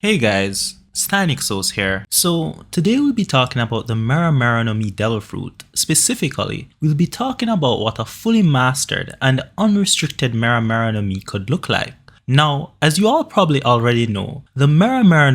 Hey guys, Steinixos here. So today we'll be talking about the Mera Mera devil fruit. Specifically, we'll be talking about what a fully mastered and unrestricted Mera Mera could look like. Now, as you all probably already know, the Mera Mera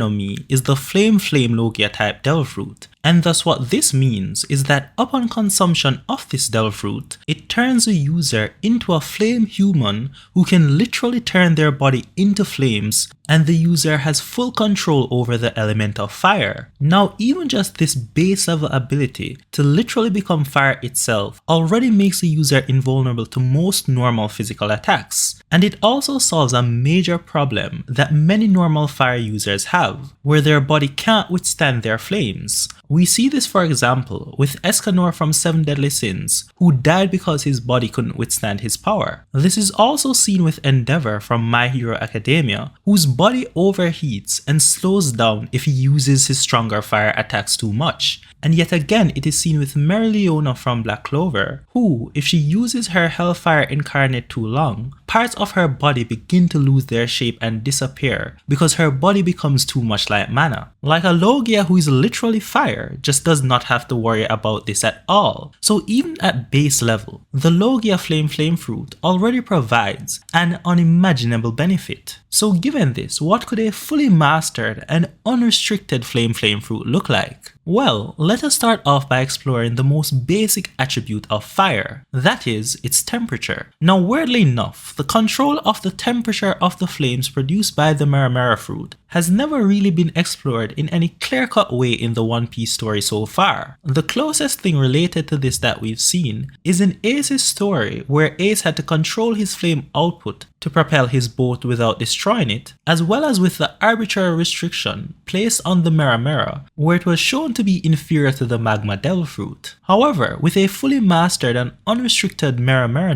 is the Flame Logia type devil fruit. And thus what this means is that upon consumption of this devil fruit, it turns a user into a flame human who can literally turn their body into flames, and the user has full control over the element of fire. Now even just this base level ability to literally become fire itself already makes the user invulnerable to most normal physical attacks. And it also solves a major problem that many normal fire users have, where their body can't withstand their flames. We see this for example with Escanor from 7 Deadly Sins, who died because his body couldn't withstand his power. This is also seen with Endeavor from My Hero Academia, whose body overheats and slows down if he uses his stronger fire attacks too much. And yet again it is seen with Mereleona from Black Clover, who, if she uses her Hellfire Incarnate too long, parts of her body begin to lose their shape and disappear because her body becomes too much like mana. Like a Logia who is literally fire just does not have to worry about this at all. So even at base level, the Logia Flame fruit already provides an unimaginable benefit. So given this, what could a fully mastered and unrestricted Flame fruit look like? Well, let us start off by exploring the most basic attribute of fire, that is, its temperature. Now weirdly enough, the control of the temperature of the flames produced by the Mera Mera fruit has never really been explored in any clear-cut way in the One Piece story so far. The closest thing related to this that we've seen is in Ace's story, where Ace had to control his flame output to propel his boat without destroying it, as well as with the arbitrary restriction placed on the Mera Mera, where it was shown to be inferior to the Magma Devil Fruit. However, with a fully mastered and unrestricted Mera Mera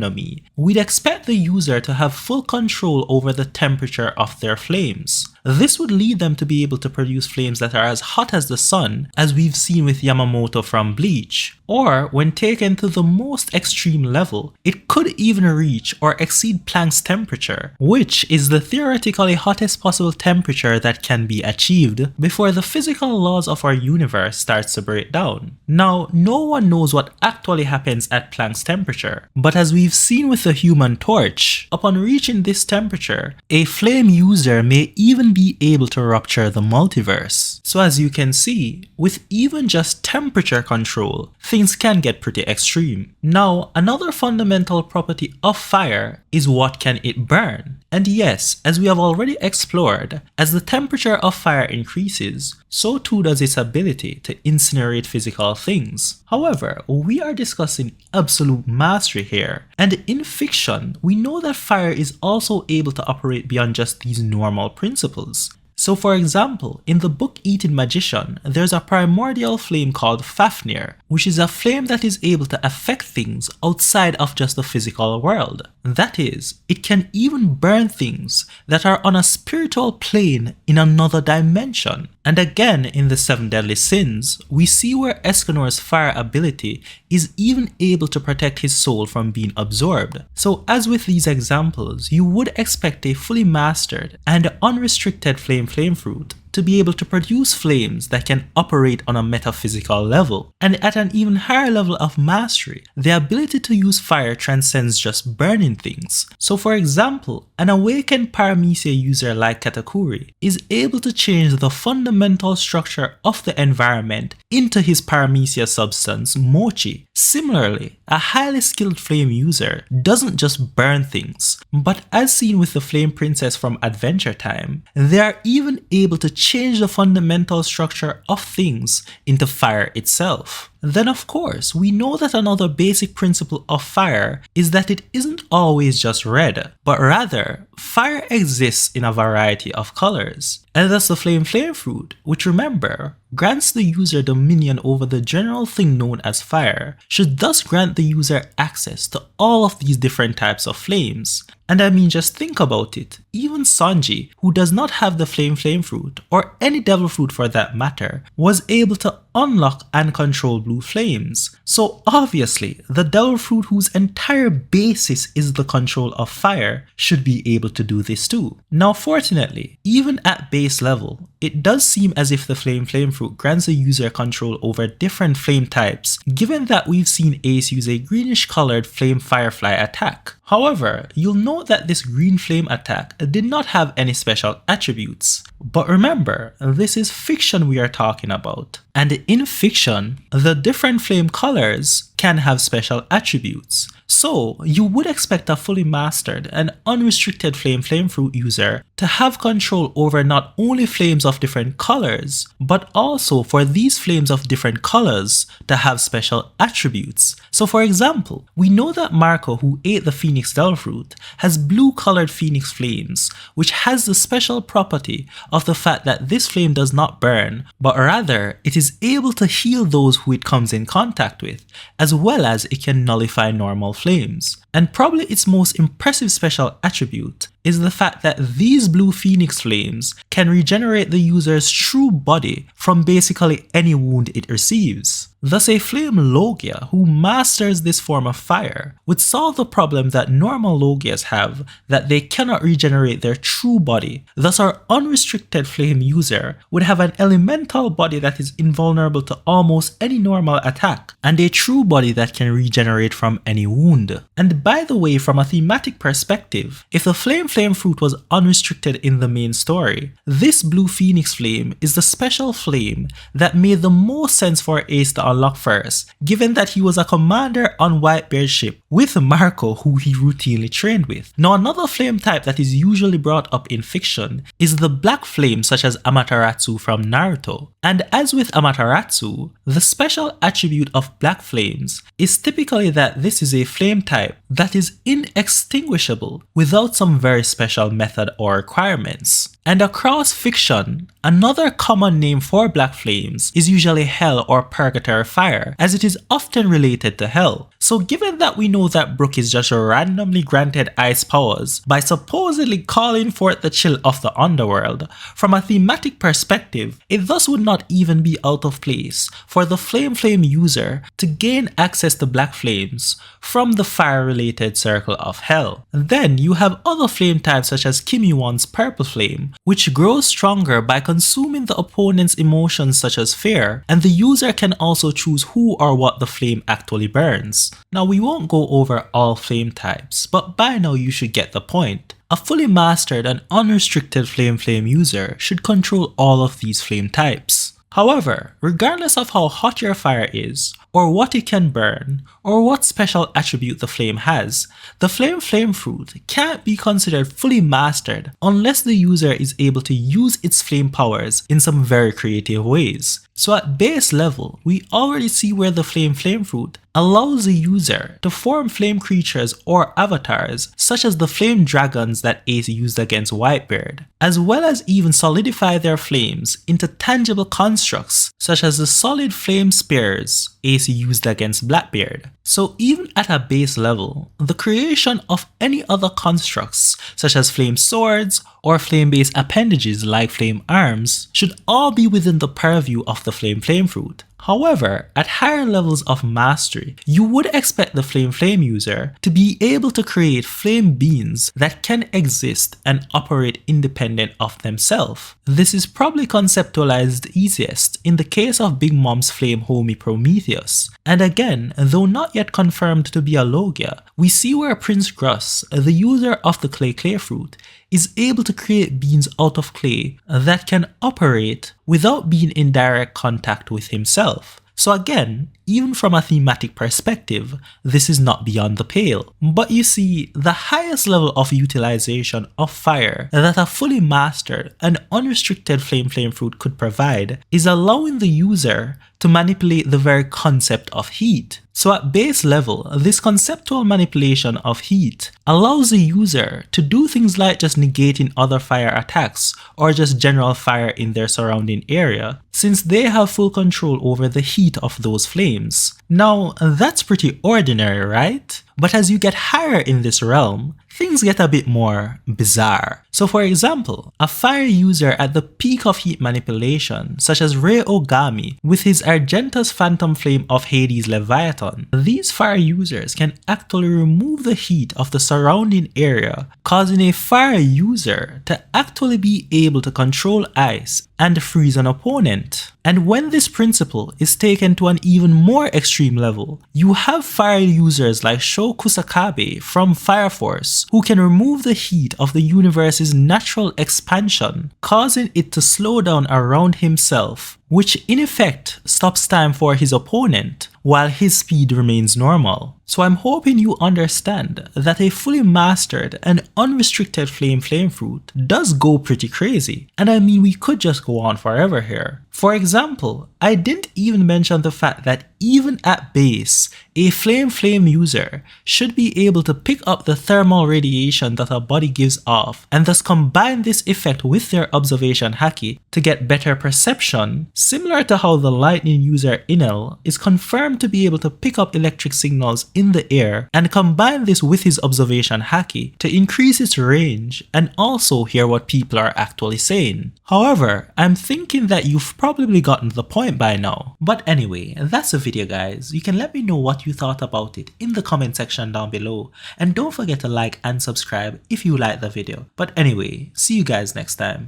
we'd expect the user to have full control over the temperature of their flames. This would lead them to be able to produce flames that are as hot as the sun, as we've seen with Yamamoto from Bleach. Or, when taken to the most extreme level, it could even reach or exceed Planck's temperature, which is the theoretically hottest possible temperature that can be achieved before the physical laws of our universe starts to break down. Now, no one knows what actually happens at Planck's temperature, but as we've seen with the Human Torch, upon reaching this temperature, a flame user may even be able to rupture the multiverse. So as you can see, with even just temperature control, things can get pretty extreme. Now, another fundamental property of fire is what can it burn. And yes, as we have already explored, as the temperature of fire increases, so too does its ability to incinerate physical things. However, we are discussing absolute mastery here, and in fiction, we know that fire is also able to operate beyond just these normal principles. So for example, in the book Eating Magician, there's a primordial flame called Fafnir, which is a flame that is able to affect things outside of just the physical world. That is, it can even burn things that are on a spiritual plane in another dimension. And again, in the 7 Deadly Sins, we see where Escanor's fire ability is even able to protect his soul from being absorbed. So as with these examples, you would expect a fully mastered and unrestricted flame fruit to be able to produce flames that can operate on a metaphysical level. And at an even higher level of mastery, the ability to use fire transcends just burning things. So for example, an awakened Paramecia user like Katakuri is able to change the fundamental structure of the environment into his Paramecia substance, Mochi. Similarly, a highly skilled flame user doesn't just burn things, but as seen with the Flame Princess from Adventure Time, they are even able to change the fundamental structure of things into fire itself. Then of course, we know that another basic principle of fire is that it isn't always just red, but rather, fire exists in a variety of colors. And thus the Flame fruit, which remember, grants the user dominion over the general thing known as fire, should thus grant the user access to all of these different types of flames. And I mean, just think about it, even Sanji, who does not have the Flame fruit, or any devil fruit for that matter, was able to unlock and control blue flames. So obviously, the devil fruit whose entire basis is the control of fire should be able to do this too. Now fortunately, even at base level, it does seem as if the flame fruit grants the user control over different flame types, given that we've seen Ace use a greenish colored flame firefly attack. However, you'll note that this green flame attack did not have any special attributes. But remember, this is fiction we are talking about. And in fiction, the different flame colors can have special attributes. So you would expect a fully mastered and unrestricted flame fruit user to have control over not only flames of different colors, but also for these flames of different colors to have special attributes. So for example, we know that Marco, who ate the Phoenix devil fruit, has blue colored Phoenix flames, which has the special property of the fact that this flame does not burn, but rather it is able to heal those who it comes in contact with, as well as it can nullify normal flames. And probably its most impressive special attribute is the fact that these blue Phoenix flames can regenerate the user's true body from basically any wound it receives. Thus a flame Logia who masters this form of fire would solve the problem that normal Logias have, that they cannot regenerate their true body. Thus our unrestricted flame user would have an elemental body that is invulnerable to almost any normal attack, and a true body that can regenerate from any wound. And by the way, from a thematic perspective, if the flame fruit was unrestricted in the main story, this blue Phoenix flame is the special flame that made the most sense for Ace to unlock first, given that he was a commander on Whitebeard's ship with Marco, who he routinely trained with. Now another flame type that is usually brought up in fiction is the black flame, such as Amaterasu from Naruto. And as with Amaterasu, the special attribute of black flames is typically that this is a flame type that is inextinguishable without some very special method or requirements. And across fiction, another common name for black flames is usually hell or purgatory fire, as it is often related to hell. So given that we know that Brook is just randomly granted ice powers by supposedly calling forth the chill of the underworld, from a thematic perspective, it thus would not even be out of place for the flame user to gain access to black flames from the fire-related circle of hell. And then you have other flame types such as Kimiwon's purple flame, which grows stronger by consuming the opponent's emotions such as fear, and the user can also choose who or what the flame actually burns. Now we won't go over all flame types, but by now you should get the point. A fully mastered and unrestricted flame user should control all of these flame types. However, regardless of how hot your fire is, or what it can burn, or what special attribute the flame has, the flame fruit can't be considered fully mastered unless the user is able to use its flame powers in some very creative ways. So at base level, we already see where the flame fruit allows the user to form flame creatures or avatars, such as the flame dragons that Ace used against Whitebeard, as well as even solidify their flames into tangible constructs, such as the solid flame spears Ace used against Blackbeard. So even at a base level, the creation of any other constructs, such as flame swords or flame-based appendages like flame arms, should all be within the purview of the flame fruit. However, at higher levels of mastery, you would expect the flame user to be able to create flame beings that can exist and operate independent of themselves. This is probably conceptualized easiest in the case of Big Mom's flame homie Prometheus. And again, though not yet confirmed to be a Logia, we see where Prince Gruss, the user of the clay fruit, is able to create beings out of clay that can operate without being in direct contact with himself. So again, even from a thematic perspective, this is not beyond the pale. But you see, the highest level of utilization of fire that a fully mastered and unrestricted flame fruit could provide is allowing the user to manipulate the very concept of heat. So at base level, this conceptual manipulation of heat allows the user to do things like just negating other fire attacks or just general fire in their surrounding area, since they have full control over the heat of those flames. Now, that's pretty ordinary, right? But as you get higher in this realm, things get a bit more bizarre. So for example, a fire user at the peak of heat manipulation, such as Rei Ogami with his Argentus Phantom Flame of Hades Leviathan, these fire users can actually remove the heat of the surrounding area, causing a fire user to actually be able to control ice and freeze an opponent. And when this principle is taken to an even more extreme level, you have fire users like Sho Kusakabe from Fire Force who can remove the heat of the universe's natural expansion, causing it to slow down around himself, which in effect stops time for his opponent while his speed remains normal. So I'm hoping you understand that a fully mastered and unrestricted flame fruit does go pretty crazy, and I mean we could just go on forever here. For example, I didn't even mention the fact that even at base, a flame user should be able to pick up the thermal radiation that a body gives off and thus combine this effect with their observation haki to get better perception, similar to how the lightning user Inel is confirmed to be able to pick up electric signals in the air and combine this with his observation haki to increase its range and also hear what people are actually saying. However, I'm thinking that you've probably gotten the point by now. But anyway, that's the video guys. You can let me know what you thought about it in the comment section down below, and don't forget to like and subscribe if you liked the video. But anyway, see you guys next time.